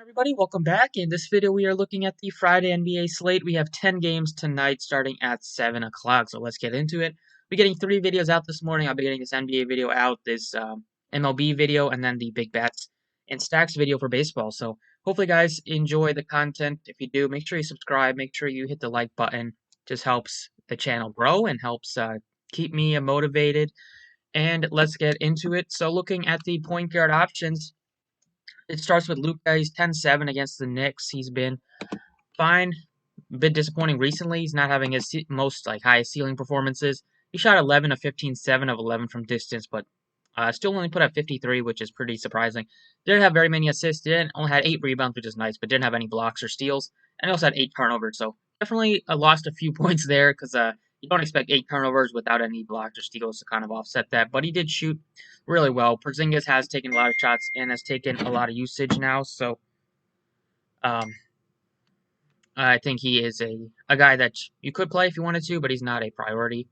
Everybody, welcome back. In this video, we are looking at the Friday NBA slate. We have 10 games tonight starting at 7 o'clock, so let's get into it. We're getting 3 videos out this morning. I'll be getting this NBA video out, this MLB video, and then the Big Bets and Stacks video for baseball. So hopefully, guys, enjoy the content. If you do, make sure you subscribe. Make sure you hit the like button. Just helps the channel grow and helps keep me motivated. And let's get into it. So looking at the point guard options, it starts with Luka. He's 10-7 against the Knicks. He's been fine. A bit disappointing recently. He's not having his most highest ceiling performances. He shot 11 of 15, 7 of 11 from distance, but still only put up 53, which is pretty surprising. Didn't have very many assists. Only had 8 rebounds, which is nice, but didn't have any blocks or steals. And he also had 8 turnovers, so definitely lost a few points there because you don't expect 8 turnovers without any blocks or steals to kind of offset that. But he did shoot really well. Porzingis has taken a lot of shots and has taken a lot of usage now, so I think he is a guy that you could play if you wanted to, but he's not a priority.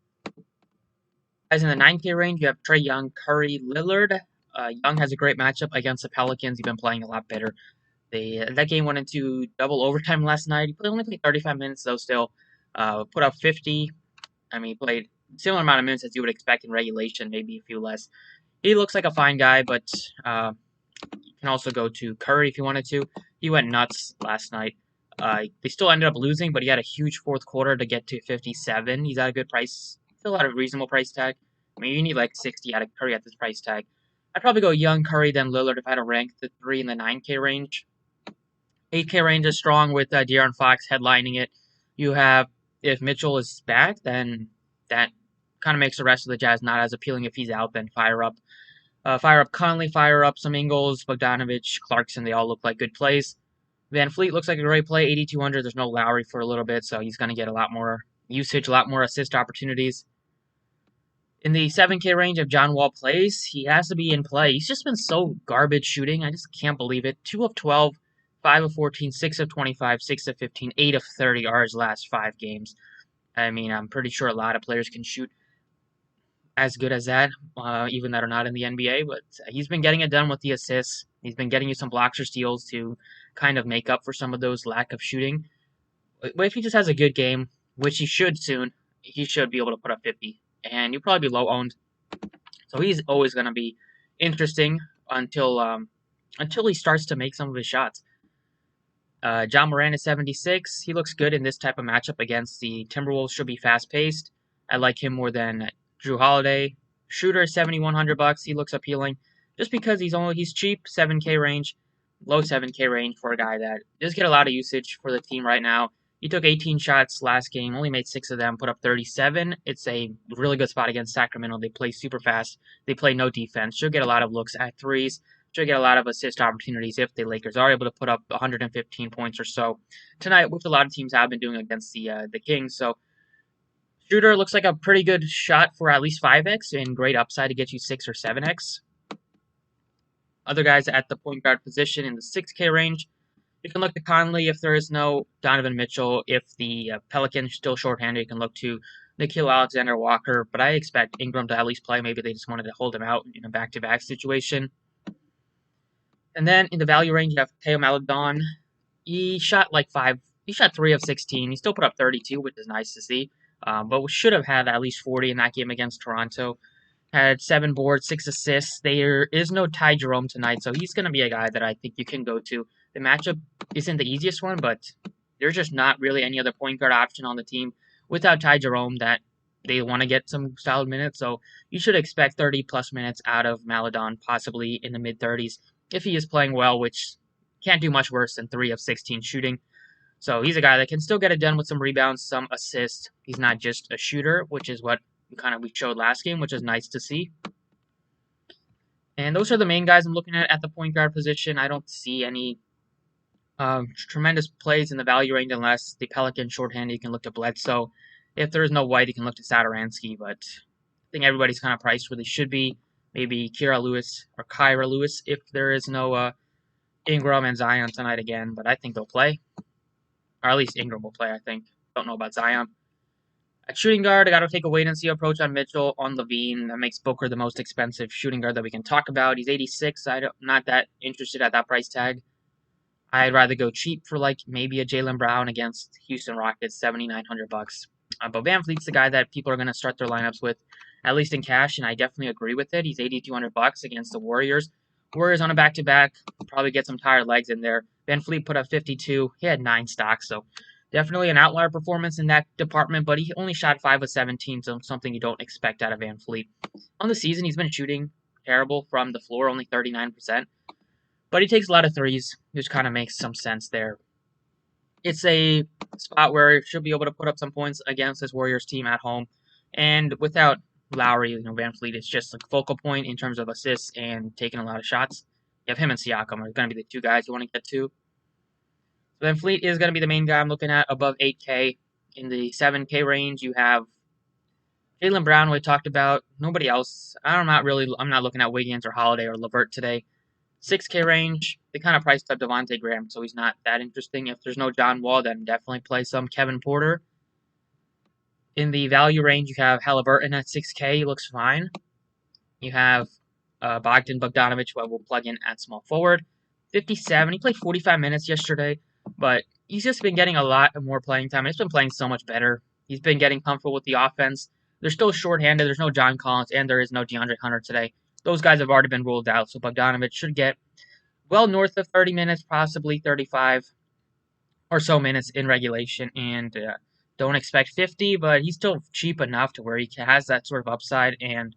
Guys, in the 9K range, you have Trae Young, Curry, Lillard. Young has a great matchup against the Pelicans. He's been playing a lot better. That game went into double overtime last night. He only played 35 minutes, though, still. Put up 50. He played similar amount of minutes as you would expect in regulation, maybe a few less. He looks like a fine guy, but you can also go to Curry if you wanted to. He went nuts last night. They still ended up losing, but he had a huge fourth quarter to get to 57. He's at a good price. Still at a reasonable price tag. You need 60 out of Curry at this price tag. I'd probably go Young, Curry, then Lillard if I had to rank the 3 in the 9K range. 8K range is strong with De'Aaron Fox headlining it. You have, if Mitchell is back, then that kind of makes the rest of the Jazz not as appealing. If he's out, then fire up Conley, fire up some Ingles, Bogdanovich, Clarkson. They all look like good plays. Van Fleet looks like a great play, 8,200. There's no Lowry for a little bit, so he's going to get a lot more usage, a lot more assist opportunities. In the 7K range, if John Wall plays, he has to be in play. He's just been so garbage shooting. I just can't believe it. 2 of 12, 5 of 14, 6 of 25, 6 of 15, 8 of 30 are his last 5 games. I'm pretty sure a lot of players can shoot as good as that, even that are not in the NBA, but he's been getting it done with the assists. He's been getting you some blocks or steals to kind of make up for some of those lack of shooting. But if he just has a good game, which he should soon, he should be able to put up 50. And you'll probably be low owned. So he's always going to be interesting until he starts to make some of his shots. John Moran is 76. He looks good in this type of matchup against the Timberwolves. Should be fast paced. I like him more than Drew Holiday. Shooter is $7,100. He looks appealing just because he's cheap, 7K range, low 7K range for a guy that does get a lot of usage for the team right now. He took 18 shots last game, only made 6 of them, put up 37. It's a really good spot against Sacramento. They play super fast. They play no defense. Should get a lot of looks at threes. Should get a lot of assist opportunities if the Lakers are able to put up 115 points or so tonight, which a lot of teams have been doing against the Kings. So shooter looks like a pretty good shot for at least 5x and great upside to get you 6 or 7x. Other guys at the point guard position in the 6K range, you can look to Conley if there is no Donovan Mitchell. If the Pelicans still shorthanded, you can look to Nickeil Alexander-Walker. But I expect Ingram to at least play. Maybe they just wanted to hold him out in a back-to-back situation. And then in the value range, you have Theo Maledon. He shot 3 of 16. He still put up 32, which is nice to see. But we should have had at least 40 in that game against Toronto. Had 7 boards, 6 assists. There is no Ty Jerome tonight, so he's going to be a guy that I think you can go to. The matchup isn't the easiest one, but there's just not really any other point guard option on the team without Ty Jerome that they want to get some solid minutes. So you should expect 30-plus minutes out of Maledon, possibly in the mid-30s, if he is playing well, which can't do much worse than 3 of 16 shooting. So he's a guy that can still get it done with some rebounds, some assists. He's not just a shooter, which is what we showed last game, which is nice to see. And those are the main guys I'm looking at the point guard position. I don't see any tremendous plays in the value range unless the Pelicans shorthanded. You can look to Bledsoe. If there is no White, you can look to Satoransky. But I think everybody's kind of priced where they should be. Maybe Kyra Lewis if there is no Ingram and Zion tonight again. But I think they'll play. Or at least Ingram will play, I think. Don't know about Zion. At shooting guard, I got to take a wait-and-see approach on Mitchell, on Levine. That makes Booker the most expensive shooting guard that we can talk about. He's 86. I'm not that interested at that price tag. I'd rather go cheap for like maybe a Jaylen Brown against Houston Rockets, $7,900. But VanVleet's the guy that people are going to start their lineups with, at least in cash, and I definitely agree with it. He's $8,200 against the Warriors. Warriors on a back-to-back, probably get some tired legs in there. VanVleet put up 52. He had 9 stocks, so definitely an outlier performance in that department, but he only shot 5 of 17, so something you don't expect out of VanVleet. On the season, he's been shooting terrible from the floor, only 39%. But he takes a lot of threes, which kind of makes some sense there. It's a spot where he should be able to put up some points against this Warriors team at home. And without Lowry, VanVleet is just like focal point in terms of assists and taking a lot of shots. You have him and Siakam are going to be the two guys you want to get to. So VanVleet is going to be the main guy I'm looking at above 8K. In the 7K range, you have Jaylen Brown, we talked about. Nobody else. I'm not looking at Wiggins or Holiday or LeVert today. 6K range, they kind of priced up Devontae Graham, so he's not that interesting. If there's no John Wall, then definitely play some Kevin Porter. In the value range, you have Halliburton at 6K, he looks fine. You have Bogdanovich, who I will plug in at small forward. 57, he played 45 minutes yesterday, but he's just been getting a lot more playing time. He's been playing so much better. He's been getting comfortable with the offense. They're still shorthanded. There's no John Collins, and there is no DeAndre Hunter today. Those guys have already been ruled out, so Bogdanovich should get well north of 30 minutes, possibly 35 or so minutes in regulation, and don't expect 50, but he's still cheap enough to where he has that sort of upside, and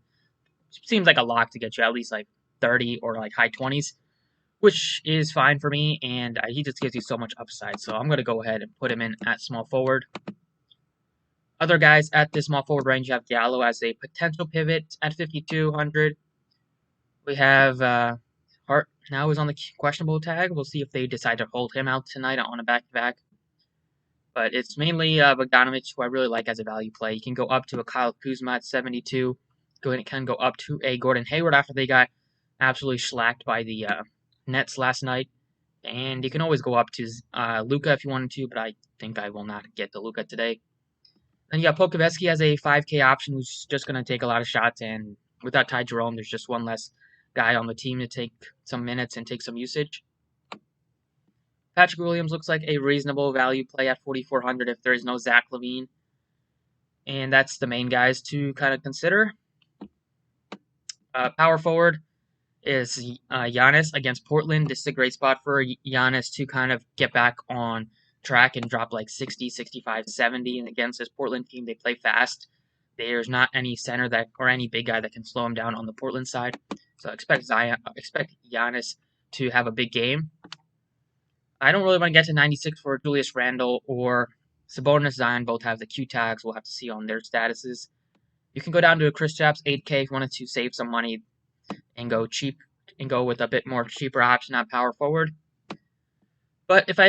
seems like a lock to get you at least like 30 or like high 20s, which is fine for me, and he just gives you so much upside, so I'm going to go ahead and put him in at small forward. Other guys at the small forward range, you have Diallo as a potential pivot at 5,200. We have Hart now is on the questionable tag. We'll see if they decide to hold him out tonight on a back-to-back. But it's mainly Bogdanovich, who I really like as a value play. You can go up to a Kyle Kuzma at 72. Can go up to a Gordon Hayward after they got absolutely shellacked by the Nets last night. And you can always go up to Luka if you wanted to, but I think I will not get to Luka today. Then you got Pokusevski as a 5K option who's just going to take a lot of shots. And without Ty Jerome, there's just one less guy on the team to take some minutes and take some usage. Patrick Williams looks like a reasonable value play at 4,400 if there is no Zach LaVine. And that's the main guys to kind of consider. Power forward is Giannis against Portland. This is a great spot for Giannis to kind of get back on track and drop like 60, 65, 70. And against this Portland team, they play fast. There's not any center that or any big guy that can slow him down on the Portland side. So expect Giannis to have a big game. I don't really want to get to 96 for Julius Randle or Sabonis. Zion both have the Q tags. We'll have to see on their statuses. You can go down to a Kristaps 8K if you wanted to save some money and go cheap and go with a bit more cheaper option at power forward. But if I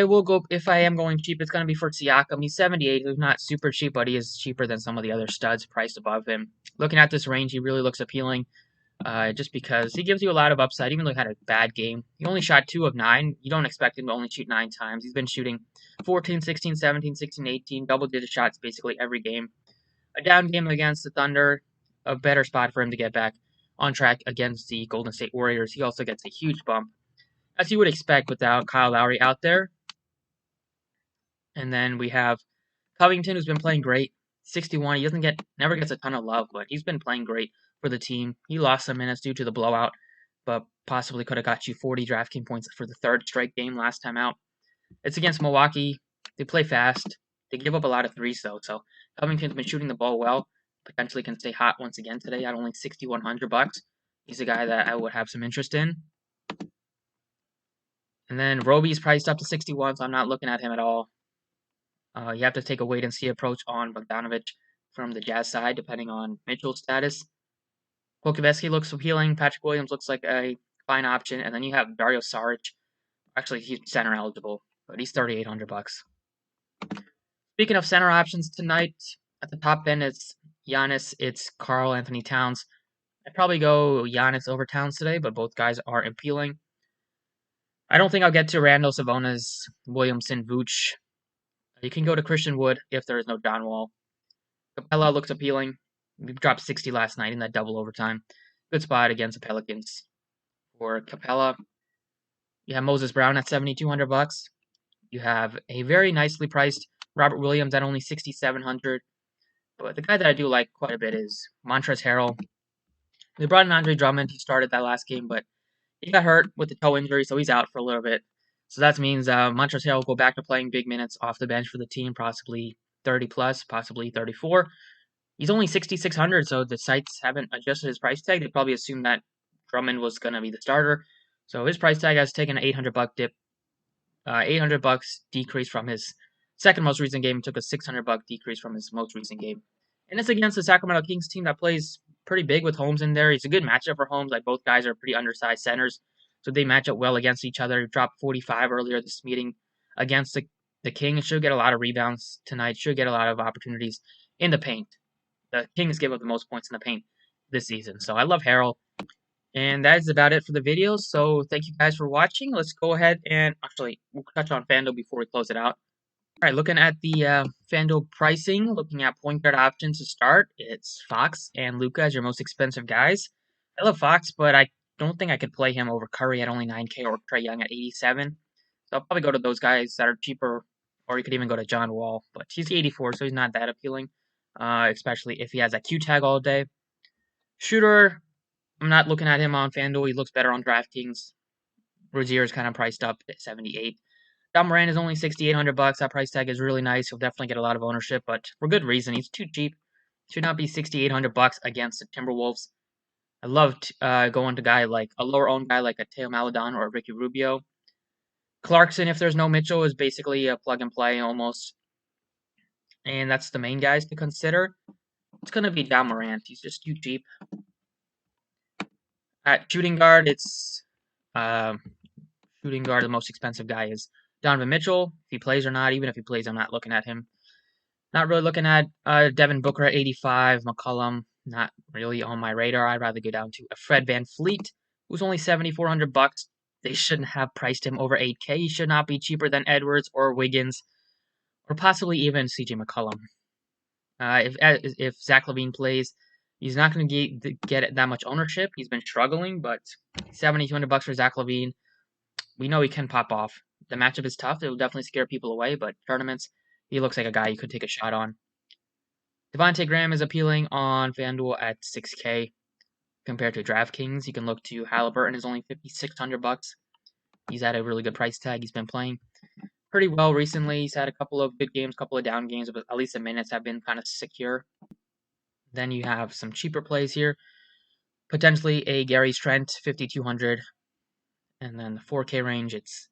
am going cheap, it's going to be for Siakam. He's 78. He's not super cheap, but he is cheaper than some of the other studs priced above him. Looking at this range, he really looks appealing. Just because he gives you a lot of upside, even though he had a bad game. He only shot 2 of 9. You don't expect him to only shoot 9 times. He's been shooting 14, 16, 17, 16, 18, double-digit shots basically every game. A down game against the Thunder, a better spot for him to get back on track against the Golden State Warriors. He also gets a huge bump, as you would expect without Kyle Lowry out there. And then we have Covington, who's been playing great. 61. He never gets a ton of love, but he's been playing great for the team. He lost some minutes due to the blowout, but possibly could have got you 40 DraftKings points for the third straight game last time out. It's against Milwaukee. They play fast. They give up a lot of threes, though, so Covington's been shooting the ball well. Potentially can stay hot once again today at only $6,100. He's a guy that I would have some interest in. And then Roby's priced up to 61, so I'm not looking at him at all. You have to take a wait-and-see approach on Bogdanovich from the Jazz side, depending on Mitchell's status. Pokusevski looks appealing. Patrick Williams looks like a fine option. And then you have Dario Saric. Actually, he's center eligible, but he's $3,800. Speaking of center options tonight, at the top end it's Giannis, it's Karl Anthony Towns. I'd probably go Giannis over Towns today, but both guys are appealing. I don't think I'll get to Randall, Sabonis, Williamson, Vooch. You can go to Christian Wood if there is no John Wall. Capella looks appealing. We dropped 60 last night in that double overtime. Good spot against the Pelicans for Capella. You have Moses Brown at $7,200. You have a very nicely priced Robert Williams at only $6,700. But the guy that I do like quite a bit is Montrezl Harrell. They brought in Andre Drummond. He started that last game, but he got hurt with the toe injury, so he's out for a little bit. So that means Montrezl Harrell will go back to playing big minutes off the bench for the team, possibly 30 plus, possibly 34. He's only 6,600, so the sites haven't adjusted his price tag. They probably assumed that Drummond was going to be the starter. So his price tag has taken an $800 dip, $800 decrease from his second most recent game. Took a $600 decrease from his most recent game. And it's against the Sacramento Kings team that plays pretty big with Holmes in there. It's a good matchup for Holmes. Like both guys are pretty undersized centers, so they match up well against each other. He dropped 45 earlier this meeting against the Kings. Should get a lot of rebounds tonight. Should get a lot of opportunities in the paint. The Kings give up the most points in the paint this season. So I love Harrell. And that is about it for the video. So thank you guys for watching. Let's go ahead and actually we'll touch on FanDuel before we close it out. All right, looking at the FanDuel pricing, looking at point guard options to start, it's Fox and Luka as your most expensive guys. I love Fox, but I don't think I could play him over Curry at only 9K or Trae Young at 87. So I'll probably go to those guys that are cheaper, or you could even go to John Wall. But he's 84, so he's not that appealing, especially if he has a Q tag all day. Shooter, I'm not looking at him on FanDuel. He looks better on DraftKings. Rozier is kind of priced up at 78. John Moran is only $6,800. That price tag is really nice. He'll definitely get a lot of ownership, but for good reason. He's too cheap. Should not be $6,800 against the Timberwolves. I loved going to guy like a lower owned guy like a Teo Maledon or a Ricky Rubio. Clarkson, if there's no Mitchell, is basically a plug and play almost. And that's the main guys to consider. It's going to be John Morant. He's just too cheap. At shooting guard, it's shooting guard. The most expensive guy is Donovan Mitchell. If he plays or not, even if he plays, I'm not looking at him. Not really looking at Devin Booker at 85. McCollum, not really on my radar. I'd rather go down to a Fred VanVleet, who's only $7,400. They shouldn't have priced him over 8K. He should not be cheaper than Edwards or Wiggins, or possibly even CJ McCollum. If Zach LaVine plays, he's not going to get that much ownership. He's been struggling, but $7,200 for Zach LaVine. We know he can pop off. The matchup is tough. It will definitely scare people away, but tournaments, he looks like a guy you could take a shot on. Devontae Graham is appealing on FanDuel at 6K compared to DraftKings. You can look to Halliburton is only $5,600. He's at a really good price tag. He's been playing pretty well recently. He's had a couple of good games, couple of down games, but at least the minutes have been kind of secure. Then you have some cheaper plays here. Potentially a Gary Trent, $5,200. And then the 4K range, it's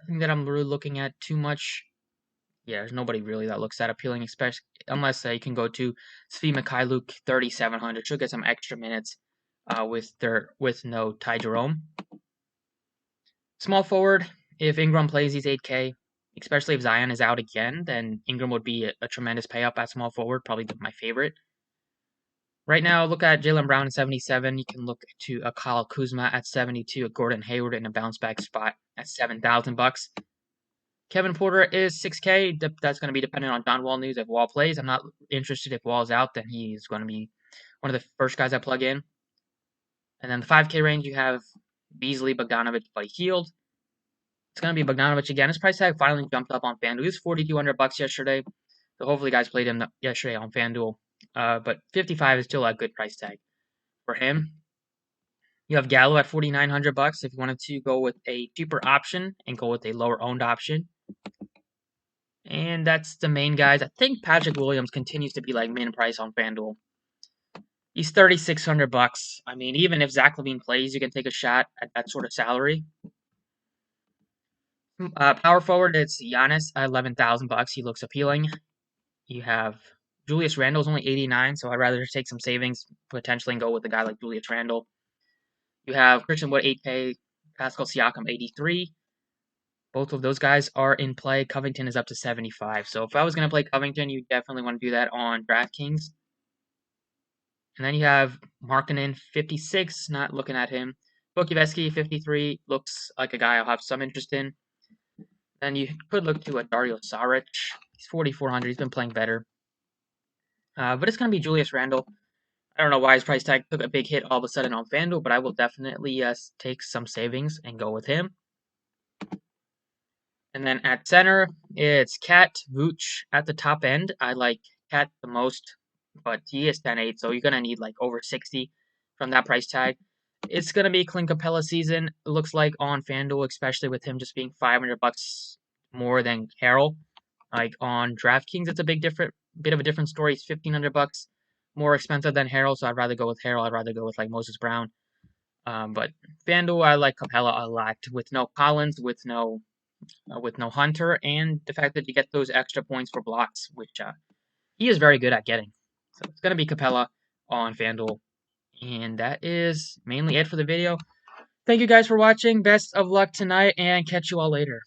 nothing that I'm really looking at too much. Yeah, there's nobody really that looks that appealing, especially unless you can go to Svi Mikhailuk, 3,700. She'll get some extra minutes with no Ty Jerome. Small forward, if Ingram plays, he's 8K. Especially if Zion is out again, then Ingram would be a tremendous pay up at small forward, probably my favorite. Right now, look at Jaylen Brown at 77. You can look to a Kyle Kuzma at 72, a Gordon Hayward in a bounce back spot at $7,000. Kevin Porter is 6K. That's going to be dependent on John Wall news. If Wall plays, I'm not interested. If Wall's out, then he's going to be one of the first guys I plug in. And then the 5K range, you have Beasley, Bogdanovic, Buddy Hield. It's going to be Bogdanovic again. His price tag finally jumped up on FanDuel. He was $4,200 yesterday. So hopefully guys played him yesterday on FanDuel. But 55 is still a good price tag for him. You have Gallo at $4,900 if you wanted to go with a cheaper option and go with a lower owned option. And that's the main guys. I think Patrick Williams continues to be like min price on FanDuel. He's $3,600. I mean, even if Zach LaVine plays, you can take a shot at that sort of salary. Power forward, it's Giannis at $11,000. He looks appealing. You have Julius Randle's only 89, so I'd rather just take some savings potentially and go with a guy like Julius Randle. You have Christian Wood 8K, Pascal Siakam 83. Both of those guys are in play. Covington is up to 75. So if I was going to play Covington, you definitely want to do that on DraftKings. And then you have Markkanen 56, not looking at him. Bukievsky 53 looks like a guy I'll have some interest in. Then you could look to a Dario Saric. He's 4,400. He's been playing better. But it's going to be Julius Randle. I don't know why his price tag took a big hit all of a sudden on FanDuel, but I will definitely take some savings and go with him. And then at center, it's Cat Vooch at the top end. I like Cat the most, but he is 10-8, so you're going to need like over 60 from that price tag. It's going to be Clint Capella season, it looks like, on FanDuel, especially with him just being $500 more than Harrell. Like on DraftKings, it's a bit of a different story. It's $1,500 more expensive than Harrell, so I'd rather go with Harrell. I'd rather go with like Moses Brown. But FanDuel, I like Capella a lot with no Collins, with no Hunter, and the fact that you get those extra points for blocks, which he is very good at getting. So it's going to be Capella on FanDuel. And that is mainly it for the video. Thank you guys for watching. Best of luck tonight, and catch you all later.